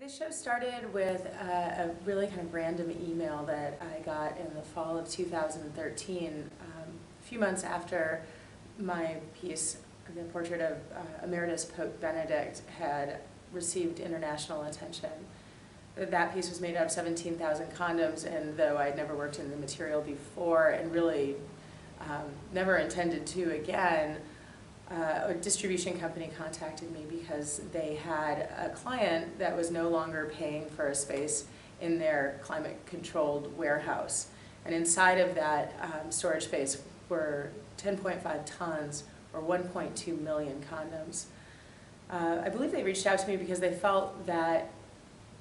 This show started with a really kind of random email that I got in the fall of 2013, a few months after my piece, the portrait of Emeritus Pope Benedict, had received international attention. That piece was made out of 17,000 condoms, and though I'd never worked in the material before and really never intended to again, a distribution company contacted me because they had a client that was no longer paying for a space in their climate-controlled warehouse. And inside of that storage space were 10.5 tons or 1.2 million condoms. I believe they reached out to me because they felt that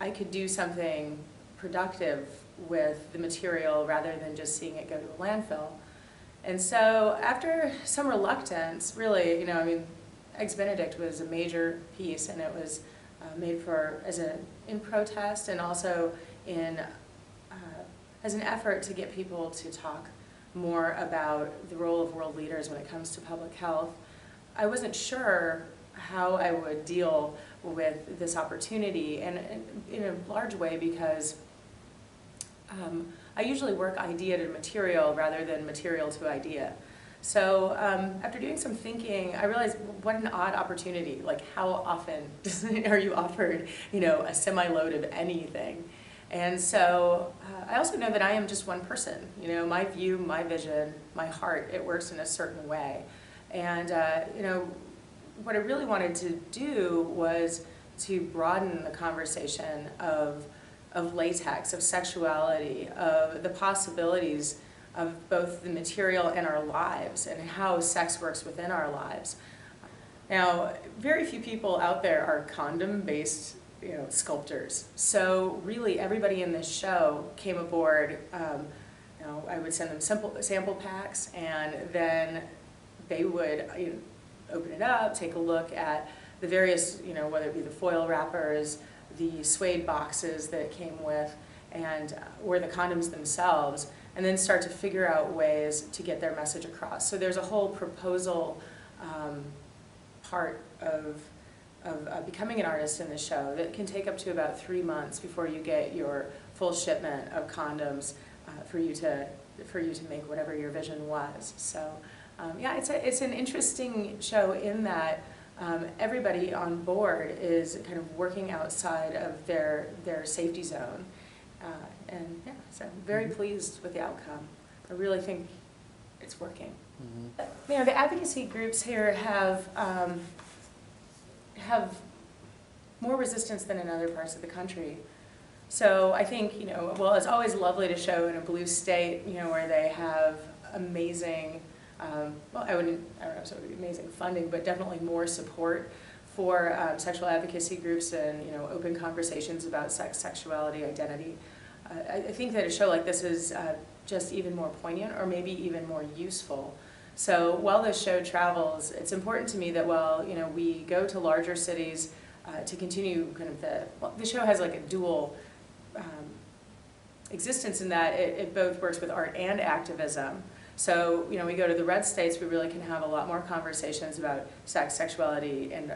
I could do something productive with the material rather than just seeing it go to a landfill. And so after some reluctance, really, Eggs Benedict was a major piece, and it was made in protest and also as an effort to get people to talk more about the role of world leaders when it comes to public health. I wasn't sure how I would deal with this opportunity, and in a large way because I usually work idea to material rather than material to idea. So after doing some thinking, I realized what an odd opportunity. Like, how often are you offered, a semi-load of anything? And so I also know that I am just one person. My view, my vision, my heart, it works in a certain way. And what I really wanted to do was to broaden the conversation of latex, of sexuality, of the possibilities of both the material and our lives, and how sex works within our lives. Now, very few people out there are condom-based sculptors. So really everybody in this show came aboard, I would send them sample packs, and then they would open it up, take a look at the various, whether it be the foil wrappers, the suede boxes that it came with, or the condoms themselves, and then start to figure out ways to get their message across. So there's a whole proposal part of becoming an artist in the show that can take up to about 3 months before you get your full shipment of condoms for you to make whatever your vision was. So yeah, it's an interesting show in that everybody on board is kind of working outside of their safety zone. And yeah, so I'm very pleased with the outcome. I really think it's working. Mm-hmm. The advocacy groups here have more resistance than in other parts of the country. So I think, well, it's always lovely to show in a blue state, where they have amazing, well, I don't know if it would be amazing funding, but definitely more support for sexual advocacy groups and, open conversations about sex, sexuality, identity. I think that a show like this is just even more poignant, or maybe even more useful. So while this show travels, it's important to me that while we go to larger cities to continue kind of the show has like a dual existence in that it both works with art and activism. So we go to the red states, we really can have a lot more conversations about sex, sexuality, and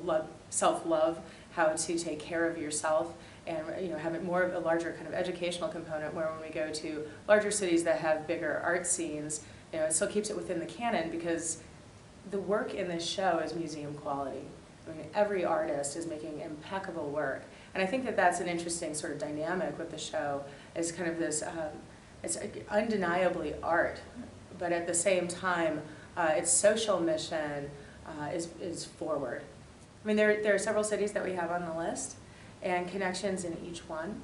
love, self-love, how to take care of yourself, and have it more of a larger kind of educational component, where when we go to larger cities that have bigger art scenes, it still keeps it within the canon, because the work in this show is museum quality. I mean, every artist is making impeccable work, and I think that that's an interesting sort of dynamic with the show, is kind of this, it's undeniably art, but at the same time, its social mission is forward. I mean, there are several cities that we have on the list, and connections in each one.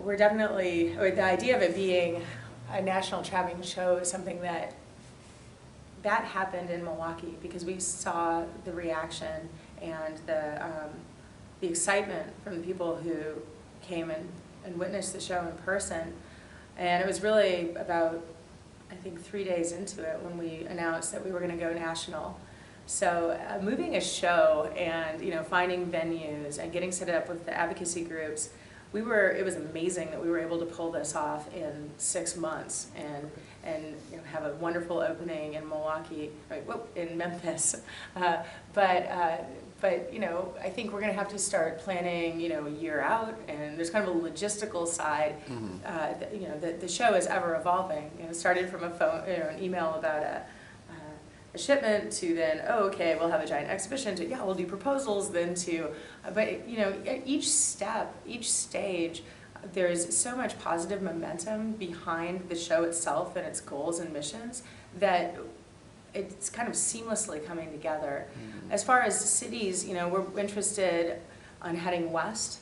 We're definitely, the idea of it being a national traveling show is something that happened in Milwaukee, because we saw the reaction and the excitement from the people who came and witnessed the show in person. And it was really about, I think, 3 days into it when we announced that we were going to go national. So moving a show and finding venues and getting set up with the advocacy groups it was amazing that we were able to pull this off in 6 months and have a wonderful opening in Milwaukee, in Memphis. But I think we're going to have to start planning, a year out, and there's kind of a logistical side. The show is ever evolving. It started from an email about a shipment to then, okay, we'll have a giant exhibition to, we'll do proposals then to, but at each step, each stage, there's so much positive momentum behind the show itself and its goals and missions that it's kind of seamlessly coming together. As far as cities, we're interested on heading west,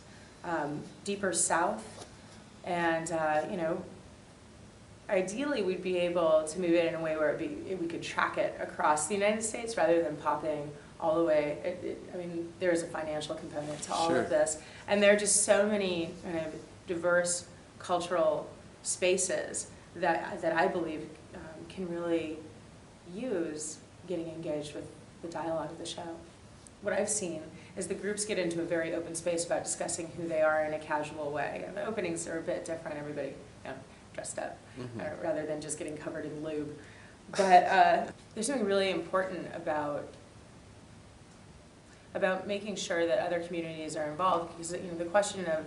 deeper south, and ideally we'd be able to move it in a way where we could track it across the United States rather than popping all the way. There is a financial component to all of this, and there are just so many kind of diverse cultural spaces that I believe can really use getting engaged with the dialogue of the show. What I've seen is the groups get into a very open space about discussing who they are in a casual way. And the openings are a bit different, everybody dressed up, rather than just getting covered in lube. But there's something really important about making sure that other communities are involved, because the question of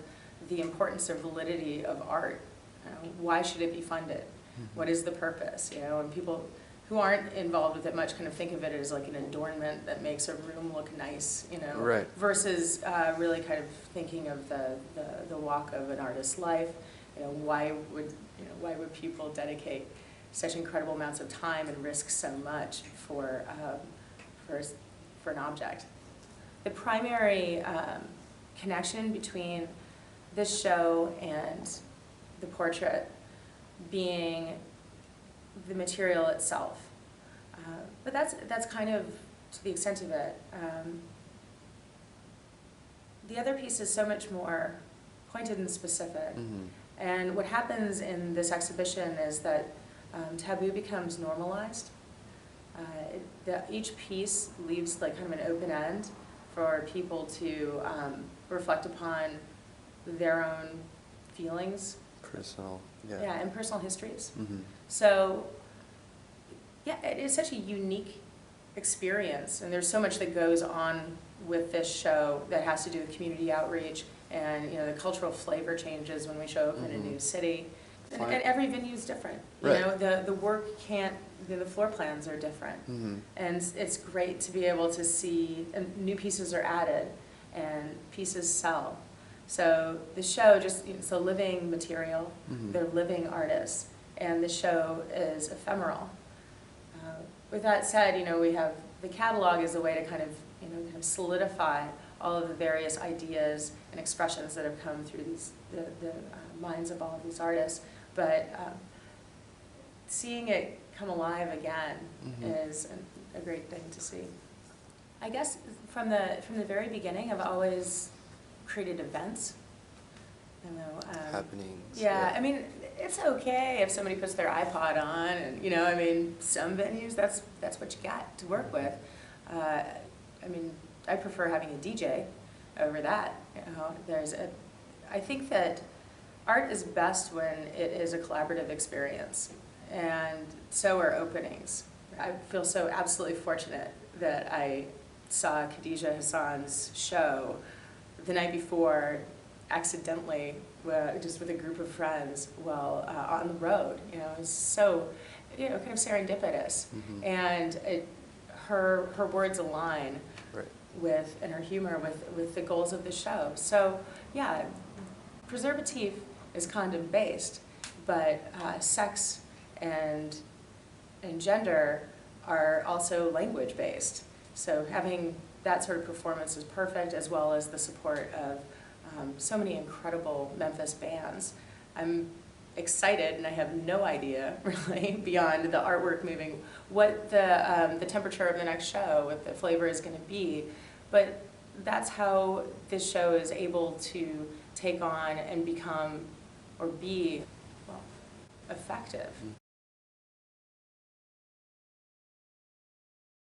the importance or validity of art, why should it be funded? What is the purpose? And people who aren't involved with it much kind of think of it as like an adornment that makes a room look nice, versus really kind of thinking of the walk of an artist's life. Why would people dedicate such incredible amounts of time and risk so much for an object? The primary connection between this show and the portrait being the material itself. But that's kind of to the extent of it. The other piece is so much more pointed and specific. And what happens in this exhibition is that taboo becomes normalized. Each piece leaves like kind of an open end for people to reflect upon their own feelings. Personal, and personal histories. So, it is such a unique experience, and there's so much that goes on with this show that has to do with community outreach and the cultural flavor changes when we show up in a new city. And every venue is different. The work can't. The floor plans are different, and it's great to be able to see new pieces are added and pieces sell. So the show it's a living material. They're living artists, and the show is ephemeral. With that said, we have the catalog as a way to kind of solidify all of the various ideas and expressions that have come through the minds of all of these artists. But seeing it come alive again is a great thing to see. I guess from the very beginning, I've always created events. Happenings. It's okay if somebody puts their iPod on, and some venues that's what you got to work with. I prefer having a DJ over that. I think that art is best when it is a collaborative experience, and so are openings. I feel so absolutely fortunate that I saw Khadija Hassan's show the night before, accidentally, just with a group of friends, on the road. It was so, kind of serendipitous, and her words align with, and her humor with the goals of the show. So Preservatif is condom based, but sex and gender are also language based. So having that sort of performance is perfect, as well as the support of so many incredible Memphis bands. I'm excited, and I have no idea, really, beyond the artwork moving, what the temperature of the next show, what the flavor is going to be. But that's how this show is able to take on and become, or be, effective.